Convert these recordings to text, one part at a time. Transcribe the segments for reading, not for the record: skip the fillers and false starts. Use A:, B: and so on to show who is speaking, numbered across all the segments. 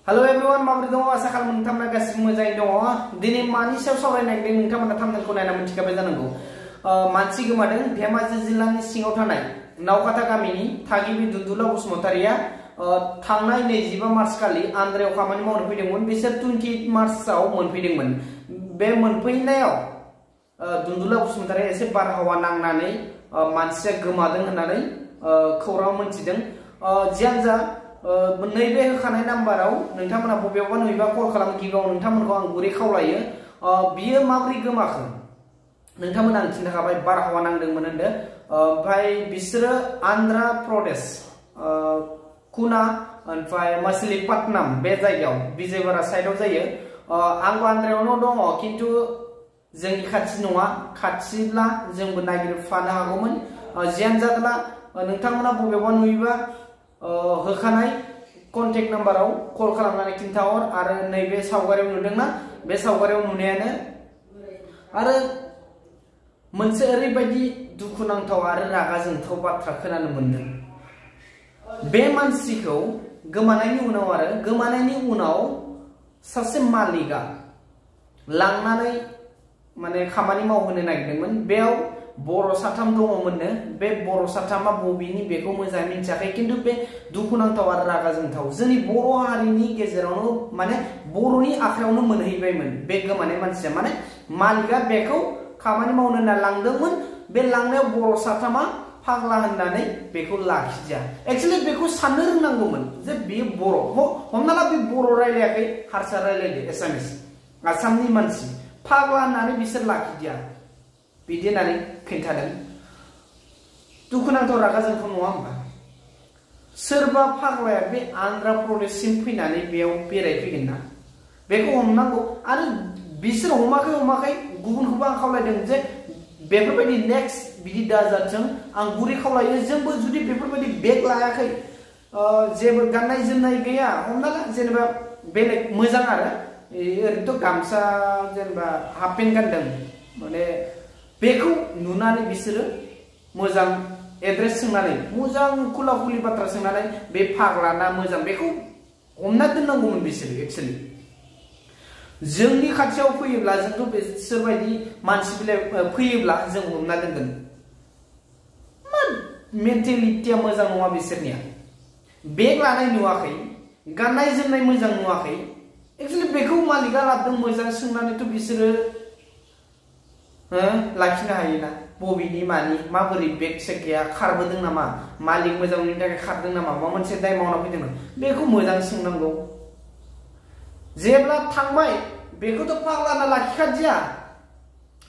A: Hello everyone, माबोरै दङ आसा खालामो नोंथांमोना गासिबो मोजाङै दङ। दिनै मानि सायाव सावरायनो नागिरदों नोंथांमोना थाम्बनेलखौ नायना मिथिखाबाय जानांगौ। मानसि गोमादों धेमाजि जिल्लानि सिङाव थानाय नावकाटा गामिनि थागिबि दुदुला बसुमतारिया थांनाय 25 मार्च खालि आन्ध्रायाव खामानि मावनो फैदोंमोन। बिसोर 28 मार्चआव मोनफैदोंमोन। बे मोनफैनायाव दुदुला बसुमतारिया एसे बारहावा नांनानै मानसिया गोमादों होननानै खौरां मोनथिदों। जियानो जा नैबे होखानाय नाम्बाराव नोंथांमोना बबेयावबा नुयोबा कल खालाम। गिबियाव नोंथांमोनखौ आं गुरै खावलायो बियो माबोरै गोमाखो नोंथांमोना आं खिन्थाखाबाय बारहावा नांदोंमोन होनदो। ओमफ्राय बिसोरो आन्ध्रा प्रदेश कुना ओमफ्राय मछलीपट्टनम बे जायगायाव विजयवाड़ा साइडआव जायो। आंबो आन्ध्रायावनो दङ खिन्थु जोंनि खाथि नङा। खाथिब्ला जोंबो नागिरफानो हागौमोन। जियानो जादोला नोंथांमोना बबेयावबा नुयोबा होखानाय कन्टेक्ट नाम्बाराव कल खालामनानै खिन्थाहर। आरो नैबे सावगारियाव नुदोंना बे सावगारियाव नुनायानो आरो मोनसे ओरैबायदि दुखुनांथाव आरो रागा जोंथाव बाथ्रा खोनानो मोनदों। बे मानसिखौ गोमानायनि उनाव सासे मालिकआ लांनानै माने खामानि मावहोनो नागिरदोंमोन। बेयाव बर' साथाम दङमोननो। बे बर' साथामा बबेनि बेखौ मोजाङै मिथियाखै खिन्थु बे दुखुनांथाव आरो रागा जोंथाव जोंनि बर' हारिनि गेजेरावनो माने बर'नि आखायावनो मोनहैबायमोन बे गोमानाय मानसिया। माने मालिकआ बेखौ खामानि मावनो होनना लांदोंमोन। बे लांनायाव बर' साथामा फाग्ला होननानै बेखौ लाखिदिया। एक्चुअली बेखौ साननो रोंनांगौमोन जे बेयो बर'। हमना ला बे बर' रायलायाखै हारसा रायलायदो एसामिस आसामनि मानसि फाग्ला होननानै बिसोर लाखिदिया बिदि होननानै खिन्थादों। दुखुनांथाव रागा जोंथाव नङा होमबा? सोरबा फाग्लाया बे आन्ध्रा प्रदेशसिम फैनानै बेयाव बेरायफैगोन ना बेखौ हमनांगौ। आरो बिसोर हमाखै गुबुनखौबो आं खावलायदों जे बेफोरबायदि नेक्स्ट बिदि दाजाथों आं गुरै खावलायो। जोंबो जुदि बेफोरबायदि बेग लायाखै जेबो गाननाय जोमनाय गैया हमना ला जेनेबा बेलेग मोजां आरो ओरैनोथ' गामसा जेनेबा हाफ पेन्ट गानदों माने बेखौ नुनानै बिसोरो मोजां एड्रेस सोंनानै मोजां खुला खुलि बाथ्रा सोंनानै बे फाग्ला ना मोजां बेखौ हमना दोननांगौमोन बिसोरो। एक्चुअली जोंनि खाथियाव फैयोब्ला जोंथ' बिसोरबायदि मानसिफोर फैयोब्ला जों हमना दोनगोन। मा मेन्टेलिटिया मोजां नङा बिसोरनिया। बेग लानाय नुवाखै गाननाय जोमनाय मोजां नुवाखै। एक्चुअली बेखौ मालिकआ लाबोदों मोजां सोंनानैथ' बिसोरो लाखिनो हायोना बबेनि मानि माबोरै बेग सेग गैया खारबोदों नामा मालिक मोजां मोननि थाखाय खारदों नामा माबा मोनसे दाय मावना फैदों नामा बेखौ मोजां सोंनांगौ। जेब्ला थांबाय बेखौथ' फाग्ला ना लाखिखादिया।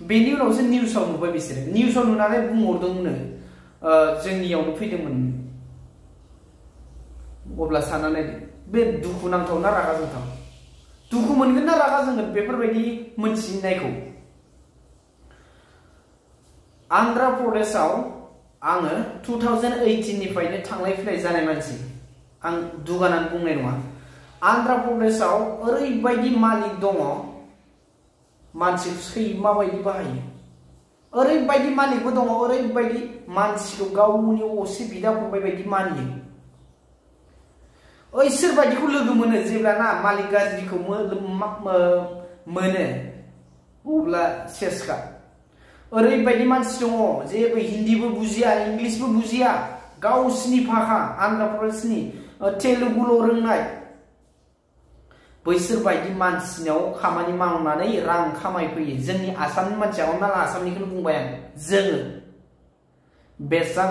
A: बेनि उनावसो निउसाव नुबाय बिसोरो निउसाव नुनानै बुंहरदोंमोन जोंनियावनो फैदोंमोन। अब्ला साननानै बे दुखु नांथाव ना रागा जोंथाव? दुखु मोनगोन ना रागा जोंगोन बेफोरबायदि मोनथिनायखौ? आन्ध्रा प्रदेशआव आङो 2018 निफ्रायनो थांलाय फैलाय जानाय मानसि आं दुगानानै बुंनाय नङा। आन्ध्रा प्रदेशआव ओरैबायदि मालिक दङ मानसिखौ माबायदि बाहायो ओरैबायदि मालिकबो दङ ओरैबायदि मानसिखौ गावनि असे बिदा फंबाय बायदि मानियो। सोरबायदिखौ लोगो मोनो जेब्लाना मालिक गाज्रिखौ मोनो अब्ला सेसखा। ओरैबायदि मानसि दङ जेबो हिन्दीबो बुजिया इंलिसबो बुजिया गावसिनि भाषा आन्ध्रा प्रदेशनि तेलुगुल' रोंनाय बैसोरबायदि मानसिनाव खामानि मावनानै रां खामायफैयो। जोंनि आसामनि मानसिया हमना ला आसामनिखौनो बुंबाय आं जोङो बेसां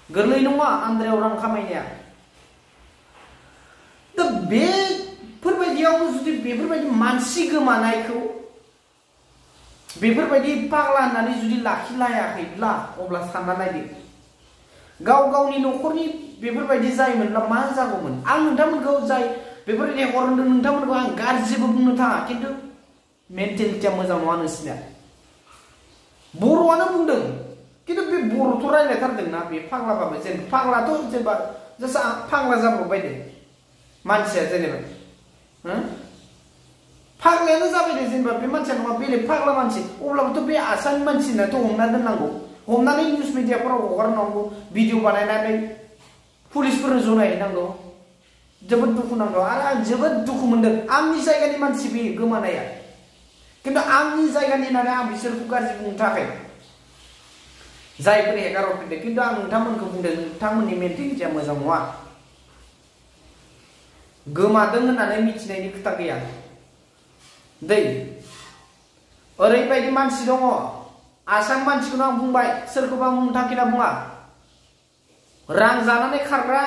A: गोरलै नङा आन्ध्रायाव रां खामायनाया। दा बेफोरबायदियावबो जुदि बेफोरबायदि मानसि गोमानायखौ बेफोरबायदि फाग्ला होननानै जुदि लाखिलायाखैब्ला अब्ला सानना नायदो गावनि न'खरनि बेफोरबायदि जायोमोनब्ला मा जागौमोन? आं नोंथांमोनखौ जाय बेफोरबायदि हरदों नोंथांमोनखौ आं गाज्रिबो बुंनो थाङा खिन्थु मेन्टेलिटिया मोजां नङा नोंसिना। बर'आनो बुंदों खिन्थु बे बर'थ' रायज्लायथारदोंना बे फाग्लाबाबो जेनेबा फाग्लाथ' जेनेबा जास्ट फाग्ला जाब्रबबाय दे मानसिया जेनेबा फाग्लायानो जाबाय दे जेनेबा बे मानसिया नङा बेलेग फाग्ला मानसि अब्लाबोथ' बे आसामनि मानसिनाथ' हमना दोननांगौ हमनानै निउस मिडियाफोराव हगारनांगौ भिडिअ बानायनानै पुलिसफोरनो जनायहैनांगौ। जोबोद दुखुनांथाव आरो आं जोबोद दुखु मोनदों आंनि जायगानि मानसि बे गोमानाया खिन्थु आंनि जायगानि होननानै आं बिसोरखौ गाज्रि बुंनो थाखाय जायफोर हेगारहरफिनदों खिन्थु आं नोंथांमोनखौ बुंदों नोंथांमोननि मेन्टेलिटिया मोजां नङा गोमादों होननानै मिथिनायनि खोथा गैया दै ओरैबायदि मानसि दङ आसाम मानसिखौनो आं बुंबाय सोरखौबा मुं थांखिना बुङा रां जानानै खारग्रा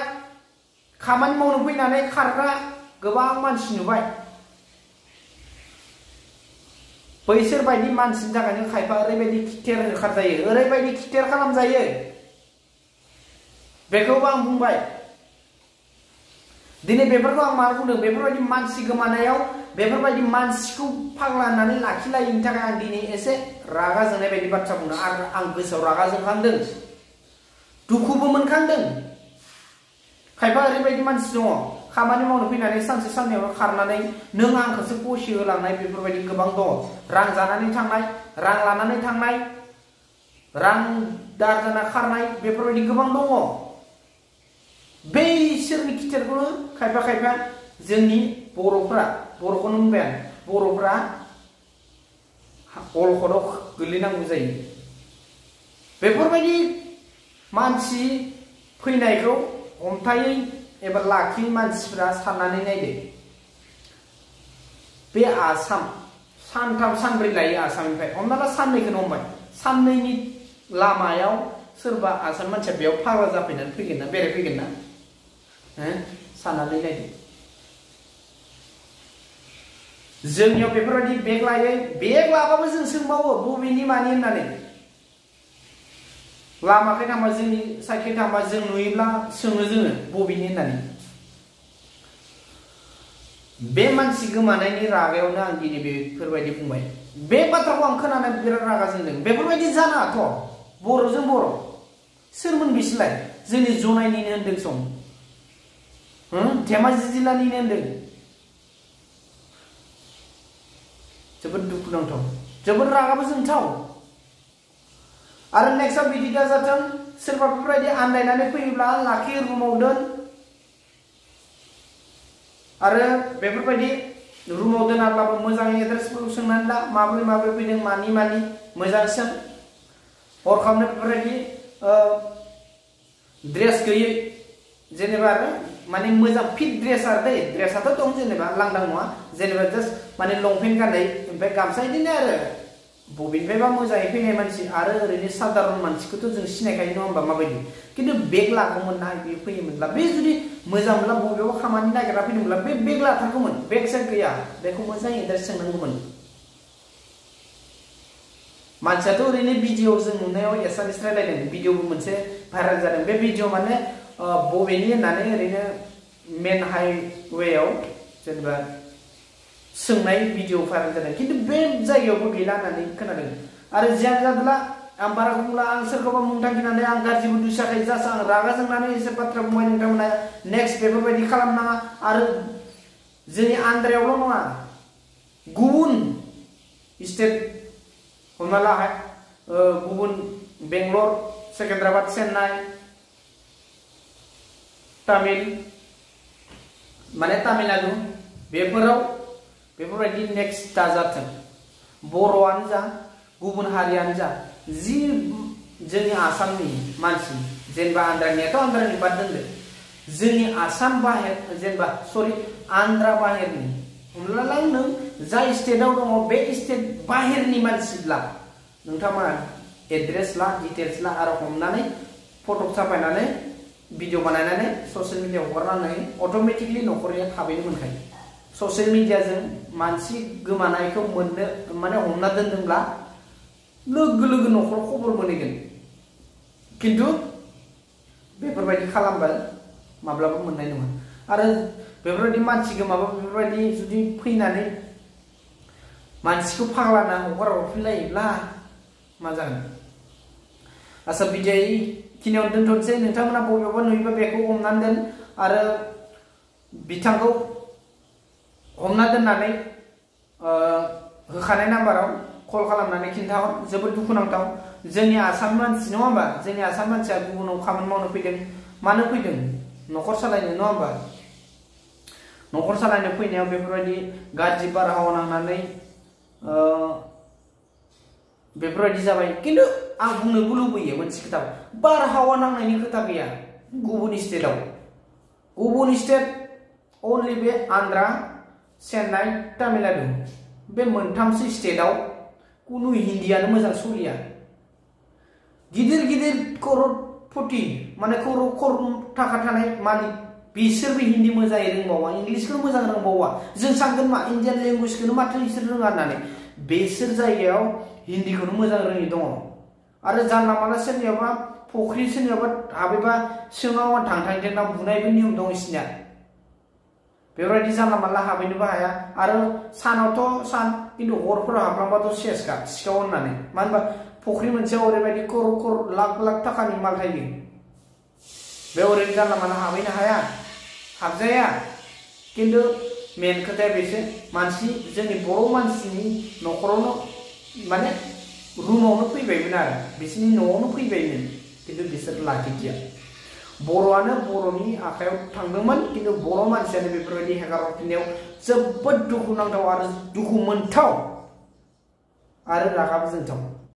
A: खामानि मावनो फैनानै खारग्रा गोबां मानसि नुबाय बैसोर बायदि मानसिनि थाखायनो खायफा ओरैबायदि खिथेर होखारजायो ओरैबायदि खिथेर खालामजायो बेखौबो आं बुंबाय दिनै बेफोरखौ आं मा बुंदों बेफोरबायदि मानसि गोमानायाव बेफोरबायदि मानसिखौ फाग्ला होननानै लाखिलायैनि थाखाय आं दिनै एसे रागा जोंनाय बायदि बाथ्रा बुंदों आरो आं गोसोआव रागा जोंखांदों दुखुबो मोनखांदों खायफा ओरैबायदि मानसि दङ खामानि मावनो फैनानै सानसे साननैयावनो खारनानै नों आंखौसो पसि होलांनाय बेफोरबायदि गोबां दङ रां जानानै थांनाय रां लानानै थांनाय रां दार जाना खारनाय बेफोरबायदि गोबां दङ बैसोरनि खिथेरखौनो खायफा खायफा जोंनि बर'खौनो बुंबाय आं बर'फ्रा अलखदाव गोलैनांगौ जायो बेफोरबायदि मानसि फैनायखौ हमथायै एबा लाखियै मानसिफ्रा साननानै नायदो बे आसाम सानथाम सानब्रै लायो आसामनिफ्राय हमना ला साननैखौनो हमबाय साननैनि लामायाव सोरबा आसाम मानसिया बेयाव फाग्ला जाफैनानै फैगोन ना बेरायफैगोन ना साननानै नायदो जोंनियाव बेफोरबायदि बेग लायै बेग लाबाबो जों सोंबावो बबेनि मानि होननानै लामाखै थांबा जोंनि साइडखै थांबा जों नुयोब्ला सोङो जोङो बबेनि होननानै बे मानसि गोमानायनि रागायावनो आं दिनै बेफोरबायदि बुंबाय बे बाथ्राखौ आं खोनानानै बिराद रागा जोंदों बेफोरबायदि जानाङाथ' बर'जों बर' सोरमोन बिसोरलाय जोंनि जनायनिनो होनदों सम धेमाजि जिल्लानिनो होनदों जोबोद दुखुनांथाव जोबोद रागाबो जोंथाव आरो नेक्स्टआव बिदि दाजाथों सोरबा बेफोरबायदि आन्दायनानै फैयोब्ला लाखि रुमाव दोन आरो बेफोरबायदि रुमाव दोनाब्लाबो मोजाङै एड्रेसफोरखौ सोंनानै ला माबोरै माबोरै फैदों मानि मोजां सों हरखाबनो बेफोरबायदि ड्रेस गैयै जेनेबा आरो माने मोजां फिट ड्रेस आरो दै ड्रेसाथ' दं जेनेबा लांदां नङा जेनेबा जास्ट माने लंपेन्ट गाननाय ओमफ्राय गामसा बिदिनो आरो बबेनिफ्रायबा मोजाङै फैनाय मानसि आरो ओरैनो साधारन मानसिखौथ' जों सिनायखायो नङा होमबा माबायदि खिन्थु बेग लागौमोन ना बे फैयोमोनब्ला बे जुदि मोजांब्ला बबेयावबा खामानि नागिरना फैदोंब्ला बे बेग लाथारगौमोन बेग सेग गैया बेखौ मोजां एड्रेस सोंनांगौमोन मानसियाथ' ओरैनो भिडिअ जों नुनायाव एसामिस रायलायदों भिडिअबो मोनसे भाइरेल जादों बे भिडिअ माने बबेनि होननानै ओरैनो मेन हाइवेआव जेनेबा सोंनाय भिडिअ भाइरेल जादों खिन्थु बे जायगायावबो गैला होननानै खोनादों आरो जियानो जादोंला आं बारा बुंला आं सोरखौबा मुं थांखिनानै आं गाज्रिबो दुसियाखै जास्ट आं रागा जोंनानै एसे बाथ्रा बुंबाय नोंथांमोना नेक्स्ट बेफोरबायदि खालामनाङा आरो जोंनि आन्ध्रायावल' नङा गुबुन स्टेट हमना ला गुबुन बेंगलर सेकेन्ड्राबाद चेन्नाइ तामिलनाडु बेफोराव बेफोरबायदि नेक्स्ट दाजाथों बर'आनो जा गुबुन हारियानो जा जि जोंनि आसामनि मानसि जेनेबा आन्ध्रानियाथ' आन्ध्रानि बाद दोनदो जोंनि आसाम बाहेर जेनेबा आन्ध्रा बाहेरनि हमना ला नों जाय स्टेटआव दङ बे स्टेट बाहेरनि मानसिब्ला नोंथांमोना एड्रेस ला डिटेल्स ला आरो हमनानै फट' साफायनानै भिडिअ बानायनानै ससियेल मिडियायाव हगारनानै अट'मेटिकलि न'खरनिया थाबैनो मोनखायो ससियेल मिडियाजों मानसि गोमानायखौ मोननो माने हमना दोनदोंब्ला लोगो लोगो न'खराव खबर मोनहैगोन खिन्थु बेफोरबायदि खालामबा माब्लाबा मोननाय नङा आरो बेफोरबायदि मानसि गोमाबा बेफोरबायदि जुदि फैनानै मानसिखौ फाग्लाना हगार हरफिनलायोब्ला मा जागोन आसा बिदियै खिनियाव दोनथ'नोसै नोंथांमोना बबेयावबा नुयोबा बेखौ हमनानै दोन आरो बिथांखौ हमना दोननानै होखानाय नाम्बाराव कल खालामनानै खिन्थाहर जोबोद दुखुनांथाव जोंनि आसाम मानसि नङा होमबा जोंनि आसाम मानसिया गुबुनाव खामानि मावनो फैदों मानो फैदों न'खर सालायनो नङा होमबा न'खर सालायनो फैनायाव बेफोरबायदि गाज्रि बारहावा नांनानै बेफोरबायदि जाबाय खिन्थु आं बुंनोबो लुबैयो मोनसे खोथा बारहावा नांनायनि खोथा गैया गुबुन स्टेटआव गुबुन स्टेट अनलि बे आन्ध्रा चेन्नाई तामिलनाडु बे मोनथामसो स्टेटआव कुनु हिन्दीयानो मोजां सोलिया गिदिर गिदिर करोड़पति माने करोड़ थाखा थानाय मालिक बिसोरबो हिन्दी मोजाङै रोंबावा इंलिसखौ मोजां रोंबावा जों सानगोन मा इन्डियान लेंगुवेजखौनो माथो बिसोर रोङा होननानै बेसोर जायगायाव हिन्दीखौनो मोजां रोङि दङ आरो जानला मानला सोरनियावबा फुख्रि सोरनियावबा हाबैबा सिङाव थांना बुनायबो नियम दं बिसिनिया बेबायदि जानला मानला हाबैनोबो हाया आरो सानावथ' सान खिन्थु हरफोराव हाबलांबाथ' सेसखा सिखाव होननानै मानो होनबा फुख्रि मोनसेयाव ओरैबायदि करोड़ लाख लाख थाखानि माल थायो बे ओरैनो जानला मानला हाबैनो हाया हाबजाया खिन्थु मेन खोथाया बेसो मानसि जोंनि बर' मानसिनि न'खरावनो माने रुमावनो फैबायमोन आरो बिसोरनि न'आवनो फैबायमोन खिन्थु बिसोर लाखिदिया बर'आनो बर'नि आखायाव थांदोंमोन खिन्थु बर' मानसियानो बेफोरबायदि हेगारहरफिननायाव जोबोद दुखुनांथाव आरो दुखु मोनथाव आरो रागाबो जोंथाव